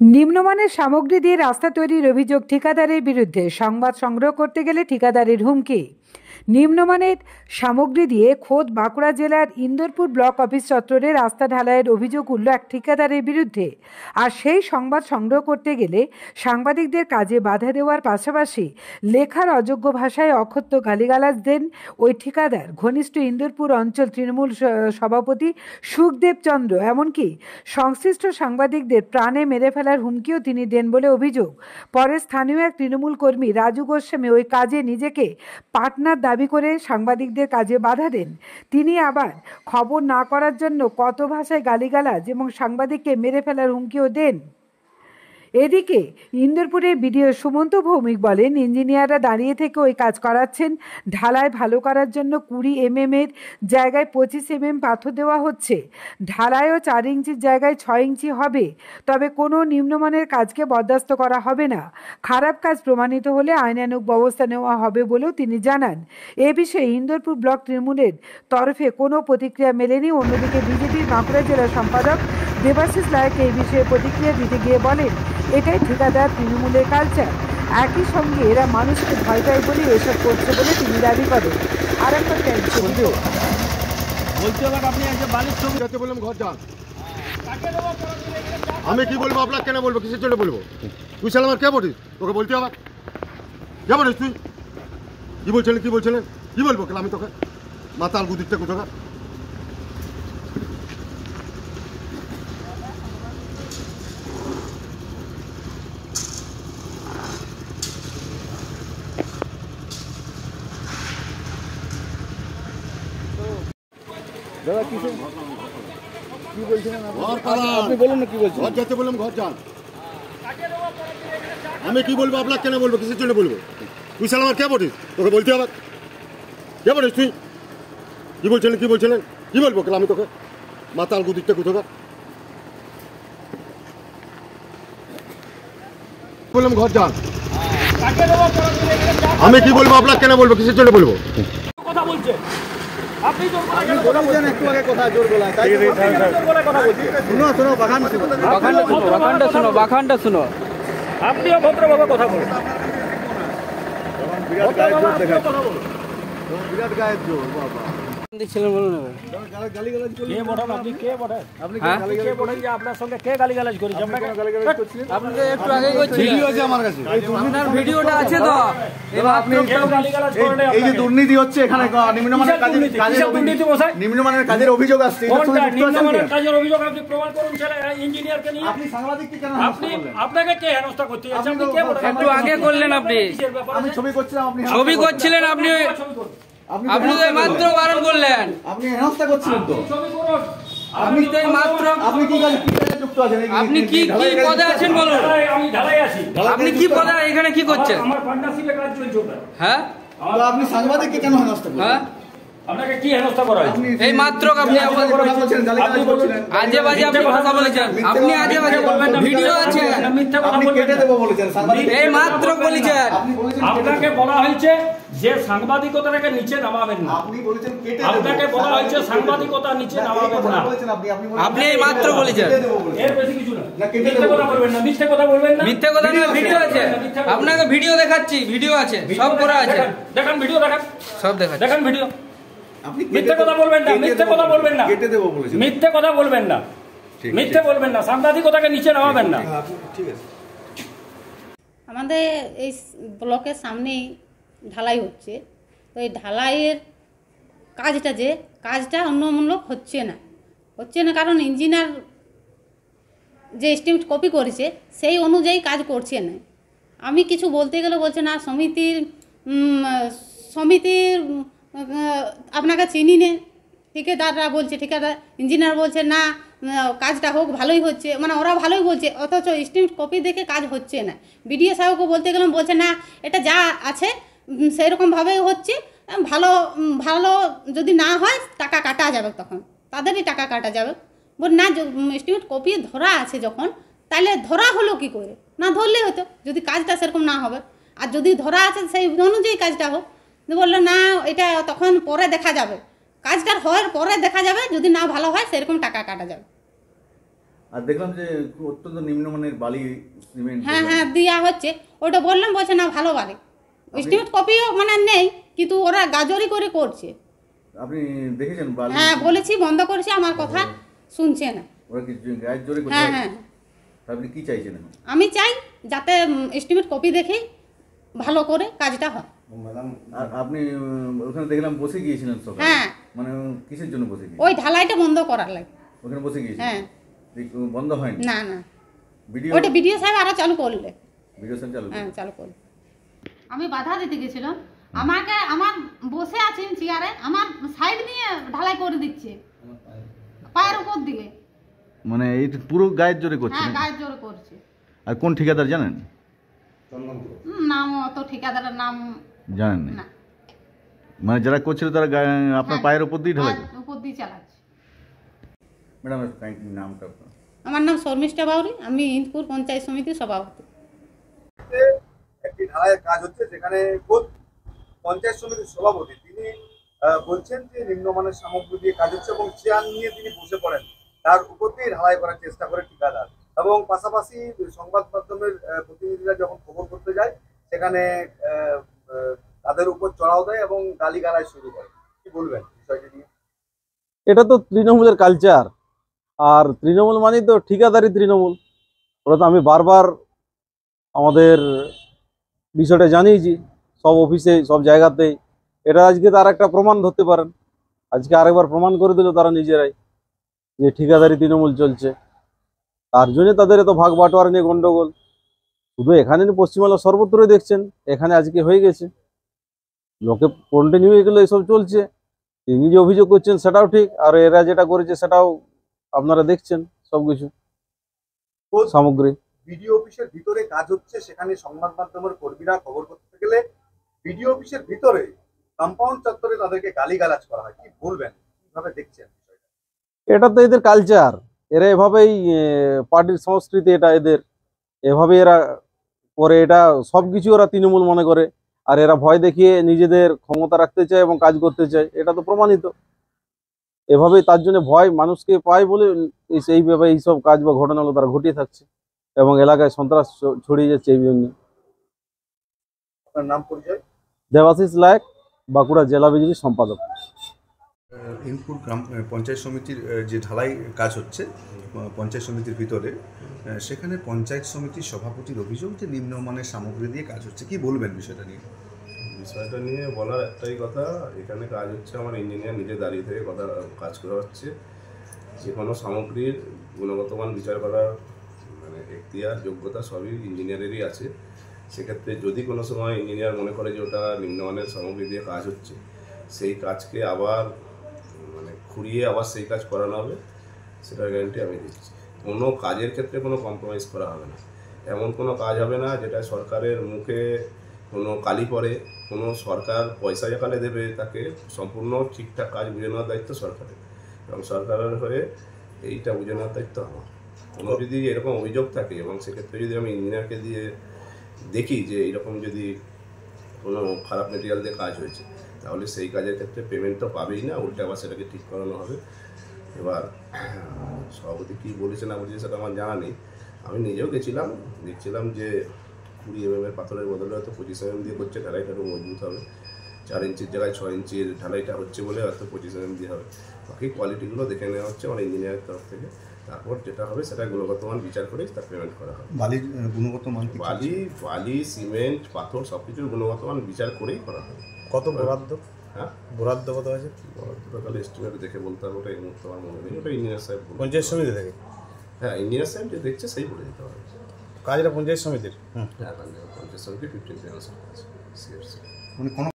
নিম্নমানের সামগ্রী দিয়ে রাস্তা তৈরির অভিযোগ ঠিকাদারের বিরুদ্ধে। সংবাদ সংগ্রহ করতে গেলে ঠিকাদারের হুমকি। নিম্নমানের সামগ্রী দিয়ে খোদ বাঁকুড়া জেলার ইন্দরপুর ব্লক অফিস চত্বরে রাস্তা ঢালাইয়ের অভিযোগ উঠল এক ঠিকাদারের বিরুদ্ধে। আর সেই সংবাদ সংগ্রহ করতে গেলে সাংবাদিকদের কাজে বাধা দেওয়ার পাশাপাশি লেখার অযোগ্য ভাষায় অকথ্য গালিগালাজ দেন ওই ঠিকাদার। ঘনিষ্ঠ ইন্দরপুর অঞ্চল তৃণমূল সভাপতি সুখদেব চন্দ্র, এমনকি সংশ্লিষ্ট সাংবাদিকদের প্রাণে মেরে ফেলার হুমকিও তিনি দেন বলে অভিযোগ। পরে স্থানীয় এক তৃণমূল কর্মী রাজু গোস্বামী ওই কাজে নিজেকে পার্টনার দাবি করে সাংবাদিকদের কাজে বাধা দেন। তিনি আবার খবর না করার জন্য কত ভাষায় গালিগালাজ এবং সাংবাদিককে মেরে ফেলার হুমকিও দেন। এদিকে ইন্দরপুরের বিডিও সুমন্ত ভৌমিক বলেন, ইঞ্জিনিয়াররা দাঁড়িয়ে থেকে ওই কাজ করাচ্ছেন। ঢালাই ভালো করার জন্য 20 mm এর জায়গায় 25 mm পাথর দেওয়া হচ্ছে। ঢালাইও 4 ইঞ্চির জায়গায় 6 ইঞ্চি হবে। তবে কোনো নিম্নমানের কাজকে বরদাস্ত করা হবে না। খারাপ কাজ প্রমাণিত হলে আইনানুগ ব্যবস্থা নেওয়া হবে বলেও তিনি জানান। এ বিষয়ে ইন্দরপুর ব্লক তৃণমূলের তরফে কোনো প্রতিক্রিয়া মেলেনি। অন্যদিকে বিজেপির বাঁকুড়া জেলা সম্পাদক দেবাশিস লায়ক এই বিষয়ে প্রতিক্রিয়া দিতে গিয়ে বলেন, এটাই ঠিকাদার তৃণমূলের কালচার। একই সঙ্গে এরা মানুষকে ভয় পায় বলে এসব করছে বলে তিনি দাবি করেন। আর একটা আমি কি বলবো, আপনার কেন বলবো, কিসের জন্য বলবো? তুই ছেলে আমার কে বলিস? তোকে বলতে হবে কে বলিস? তুই কি বলছিলেন কি বলবো? আমি তোকে মাতাল গুদিরটা কোথাকার। দাদা কি বলছিলেন আপনি বলুন না, কি বলছেন? ঘর যেতে বললাম, ঘর যান। আমি কি বলবো, আপনার কেন বলবো, কিসের জন্য বলবো? তুই ছেলে আমার কে বলিস? তোকে বলতে হবে কে বলিস? তুই কি বলছিলেন কি বলবো? আমি তোকে মাতাল গুদিরটা কোথাকার। বললাম ঘর যান। আমি কি বলবো, আপনার কেন বলবো, কিসের জন্য বলবো? কথা বলছে আপনি বলেছেন একটু আগে কথা জোর গলায়, তাই কথা বলছি। শুনো বাখানটা শুনো। আপনিও ভদ্রভাবে কথা বলুন। বিরাট গায়ের জোর দেখা, বিরাট গায়ের জোর বাবা। কে বলেন? আপনি কে বলেন? আপনার সঙ্গে কে গালিগালাজ করেছে? আপনি একটু আগে ভিডিও আছে আমার কাছে, আপনার ভিডিওটা আছে তো। এবার আপনি এই যে দুর্নীতি হচ্ছে এখানে, নিম্নমানের কাজের অভিযোগ আসছে, কাজের অভিযোগ আপনি প্রমাণ করুন। ইঞ্জিনিয়ারকে নিয়ে আপনি সাংবাদিককে কেন আপনাকে কে হেনস্থা করতে যাচ্ছে? আপনি কে বলেন? একটু আগে করলেন আপনি, আমি ছবি করছিলাম, ছবি করছিলেন আপনি, আপনি তো মাত্র বারণ করলেন, আপনি হেনস্থা করছিলেন তো। আপনি তো মাত্র, আপনি কি কাজে যুক্ত আছেন? আপনি কি পদে আছেন বলুন? আমি ঢালাই আছি। আপনি কি পদে এখানে কি করছেন? আমার পার্টনারশিপে কাজ চলছে। হ্যাঁ, আপনি সাংবাদিককে কেন হেনস্থা করছেন? হ্যাঁ, আপনাকে কি হেনস্থা করা হয়েছে? এই মাত্র আপনি আজে বাজে আপনি কথা বলেছেন, আপনি আজে বাজে বলবেন না, ভিডিও আছে, মিথ্যা কথা আপনি কেটে দেব বলেছেন, এই মাত্র বলেছেন। আপনাকে বলা হয়েছে যে সাংবাদিকতাটাকে নিচে নামাবেন না। আপনি বলেছেন কেটে দেব। আপনাকে বলা হয়েছে সাংবাদিকতা নিচে নামাবেন না। আপনি এই মাত্র বলেছেন, এর বেশি কিছু না। মিথ্যা কথা বলবেন না, মিথ্যা কথা বলবেন না। মিথ্যে কথা না, ভিডিও আছে, আপনাকে ভিডিও দেখাচ্ছি, ভিডিও আছে, সব করা আছে। দেখেন ভিডিও, দেখেন সব দেখাচ্ছি, দেখেন ভিডিও। আপনি মিথ্যা কথা বলবেন না, মিথ্যা কথা বলবেন না, কেটে দেব বলেছেন, মিথ্যা কথা বলবেন না, মিথ্যা বলবেন না, সাংবাদিকতাকে নিচে নামাবেন না। ঠিক আছে। আমাদের এই ব্লকের সামনেই ঢালাই হচ্ছে, তো এই ঢালাইয়ের কাজটা উন্নয়নমূলক হচ্ছে না, কারণ ইঞ্জিনিয়ার যে এস্টিমেট কপি করেছে সেই অনুযায়ী কাজ করছে না। আমি কিছু বলতে গেলে বলছে না, সমিতির আপনাকে চিনি নে। ঠিকাদাররা বলছে, ইঞ্জিনিয়ার বলছে না কাজটা হোক, ভালোই হচ্ছে, মানে ওরা ভালোই বলছে, অথচ এস্টিমেট কপি দেখে কাজ হচ্ছে না। বিডিও সাহেবকে বলতে গেলাম, বলছে না এটা যা আছে সেরকমভাবেই হচ্ছে, ভালো যদি না হয় টাকা কাটা যাবে, তখন তাদেরই টাকা কাটা যাবে। বল না, এস্টিমেট কপি ধরা আছে যখন, তাহলে ধরা হলো কি করে? না ধরলেই হতো, যদি কাজটা সেরকম না হবে। আর যদি ধরা আছে সেই অনুযায়ী কাজটা হোক। বললো না, এটা তখন পরে দেখা যাবে, কাজটার হওয়ার পরে দেখা যাবে, যদি না ভালো হয় সেরকম টাকা কাটা যাবে। আর দেখলাম যে অত্যন্ত নিম্নমানের বালি সিমেন্ট। হ্যাঁ হ্যাঁ দেওয়া হচ্ছে, ওটা বললাম, বলছে না ভালো বাড়ি, এস্টিমেট কপিও মানে নেই, কিন্তু ওরা গাজরি করে করছে। আপনি দেখেছেন বালি? হ্যাঁ বলেছি বন্ধ করেছি, আমার কথা শুনছে না। ওরা কি গাজরি করে? হ্যাঁ হ্যাঁ আপনি কি চাইছেন এখন? আমি চাই যাতে এস্টিমেট কপি দেখে ভালো করে কাজটা হয়। আর আপনি ওখানে দেখলাম বসে গিয়েছিলেন সকালে। হ্যাঁ মানে কিসের জন্য বসে গিয়েছিলেন? ওই ঢালাইটা বন্ধ করার লাগে। ওখানে বসে গিয়েছিলেন? হ্যাঁ বন্ধ হয়নি? না না, ভিডিও ওটা ভিডিও সাহেব আরো চালু করলে। ভিডিও সাহেব চালু? হ্যাঁ চালু করলে। আমি বাধা দিতে গেছিলাম, আমাকে আমার বসে আছেন চেয়ারে, আমার সাইড দিয়ে ঢালাই করে দিচ্ছে পায়ের উপর দিকে। মানে এই পুরো গায়ের জোরে করছে? হ্যাঁ গায়ের জোরে করছে। আর কোন ঠিকাদার জানেন? নাম অত ঠিকাদারের নাম জানেন না। মানে যারা করছিল তারা আপনার পায়ের উপর দিয়ে ঢালাই? পায়ের উপর দিয়ে চালাচ্ছে। ম্যাডাম নামটা আপনার? আমার নাম শর্মিষ্ঠা বাউরি, আমি ইন্দপুর পঞ্চায়েত সমিতির সভাপতি। একটি ঢালাইয়ের কাজ হচ্ছে, যেখানে পঞ্চায়েত সমিতির সভাপতি তিনি বলছেন যে নিম্নমানের সামগ্রী দিয়ে কাজ হচ্ছে এবং চেয়ার নিয়ে তিনি বসে পড়েন, তার উপর দিয়ে ঢালাই করার চেষ্টা করে ঠিকাদার। এবং পাশাপাশি সংবাদ মাধ্যমের প্রতিনিধিরা যখন খবর করতে যায় সেখানে তাদের উপর চড়াও দেয় এবং গালিগালাজ শুরু করে। কি বলবেন বিষয়টি নিয়ে? এটা তো তৃণমূলের কালচার, আর তৃণমূল মানেই তো ঠিকাদারি তৃণমূল। ওরা তো আমি বারবার আমাদের বিষয়টা জানিয়েছি সব অফিসে সব জায়গাতেই। এটা আজকে তার একটা প্রমাণ ধরতে পারেন, আজকে আরেকবার প্রমাণ করে দিল তারা নিজেরাই যে ঠিকাদারি তৃণমূল চলছে। তার জন্য তাদের এত ভাগ বাটোয়ারা নিয়ে গন্ডগোল। শুধু এখানে পশ্চিমবাংলা সর্বত্রই দেখছেন, এখানে আজকে হয়ে গেছে। লোকে কন্টিনিউ এগুলো এসব চলছে। তিনি যে অভিযোগ করছেন সেটাও ঠিক, আর এরা যেটা করেছে সেটাও আপনারা দেখছেন সবকিছু সামগ্রী। বিডিও অফিসের ভিতরে কাজ হচ্ছে, সেখানে সংবাদ মাধ্যমের কর্মীরা খবর করতে গেলে বিডিও অফিসের ভিতরে কম্পাউন্ড চত্বরে তাদেরকে গালিগালাজ করা হয়। কি বলবেন, কিভাবে দেখছেন বিষয়টা? এটা তো এদের কালচার, এরা এভাবেই পার্টির সংস্কৃতি, এটা এদের এভাবে এরা করে। এটা সবকিছু ওরা তৃণমূল মনে করে, আর এরা ভয় দেখিয়ে নিজেদের ক্ষমতা রাখতে চায় এবং কাজ করতে চায়, এটা তো প্রমাণিত। এভাবেই তার জন্য ভয় মানুষকে পায় বলে এইভাবে এইসব কাজ বা ঘটনাগুলো তারা ঘটিয়ে থাকছে এবং এলাকায় সন্ত্রাস ছড়িয়ে যাচ্ছে এই জন্য। আপনার নাম পরিচয়? দেবাশিস লায়ক, বাঁকুড়া জেলা বিজেপি সম্পাদক। ইন্দপুর গ্রাম পঞ্চায়েত সমিতির যে ঢালাই কাজ হচ্ছে পঞ্চায়েত সমিতির ভিতরে, সেখানে পঞ্চায়েত সমিতির সভাপতির অভিযোগ যে নিম্নমানের সামগ্রী দিয়ে কাজ হচ্ছে। কি বলবেন বিষয়টা নিয়ে? বিষয়টা নিয়ে বলার একটাই কথা, এখানে কাজ হচ্ছে, আমার ইঞ্জিনিয়ার নিজে দাঁড়িয়ে থেকে কাজ করা হচ্ছে। যে কোনো সামগ্রীর গুণগত মান বিচার করার মানে এখতিয়ার যোগ্যতা সবই ইঞ্জিনিয়ারেরই আছে। সেক্ষেত্রে যদি কোনো সময় ইঞ্জিনিয়ার মনে করে যে ওটা নিম্নমানের সামগ্রী দিয়ে কাজ হচ্ছে, সেই কাজকে আবার মানে ঘুরিয়ে আবার সেই কাজ করানো হবে, সেটার গ্যারান্টি আমি দিচ্ছি। কোনো কাজের ক্ষেত্রে কোনো কম্প্রোমাইজ করা হবে না। এমন কোনো কাজ হবে না যেটা সরকারের মুখে কোনো কালি পড়ে। কোনো সরকার পয়সা যেখানে দেবে তাকে সম্পূর্ণ ঠিকঠাক কাজ বুঝে নেওয়ার দায়িত্ব সরকারের, এবং সরকারের হয়ে এইটা বুঝে নেওয়ার দায়িত্ব আমার। কোনো যদি এরকম অভিযোগ থাকে এবং সেক্ষেত্রে যদি আমি ইঞ্জিনিয়ারকে দিয়ে দেখি যে এরকম যদি কোনো খারাপ মেটেরিয়াল দিয়ে কাজ হয়েছে, তাহলে সেই কাজের ক্ষেত্রে পেমেন্ট তো পাবেই না, উল্টে আবার সেটাকে ঠিক করানো হবে। এবার সভাপতি কী বলেছে না বলেছে সেটা আমার জানা নেই। আমি নিজেও গেছিলাম, দেখছিলাম যে 20 mm পাথরের বদলে হয়তো 25 mm দিয়ে করছে, ঢালাইটা আরও মজবুত হবে। 4 ইঞ্চির জায়গায় 6 ইঞ্চির ঢালাইটা হচ্ছে বলে হয়তো 25 mm দিয়ে হবে। বাকি কোয়ালিটিগুলো দেখে নেওয়া হচ্ছে আমার ইঞ্জিনিয়ারের তরফ থেকে। তারপর যেটা হবে সেটা গুণগত মান বিচার করে তার পেমেন্ট করা হবে। বালির গুণগত মান? বালি, সিমেন্ট, পাথর সব কিছুর গুণগত মান বিচার করেই করা হবে। কত বরাদ্দ? হ্যাঁ বরাদ্দ কত আছে? বরাদ্দটা তাহলে এস্টিমেট দেখে বলতে হবে, ওটা এই মুহূর্তে আমার মনে নেই। ওটা ইঞ্জিনিয়ার সাহেব পঞ্চায়েত সমিতি থেকে? হ্যাঁ, ইঞ্জিনিয়ার সাহেব যে দেখছে সেই বলে দিতে হবে। কাজটা পঞ্চায়েত সমিতির? হ্যাঁ, পঞ্চায়েত সমিতি 15 CFC। মানে কোনো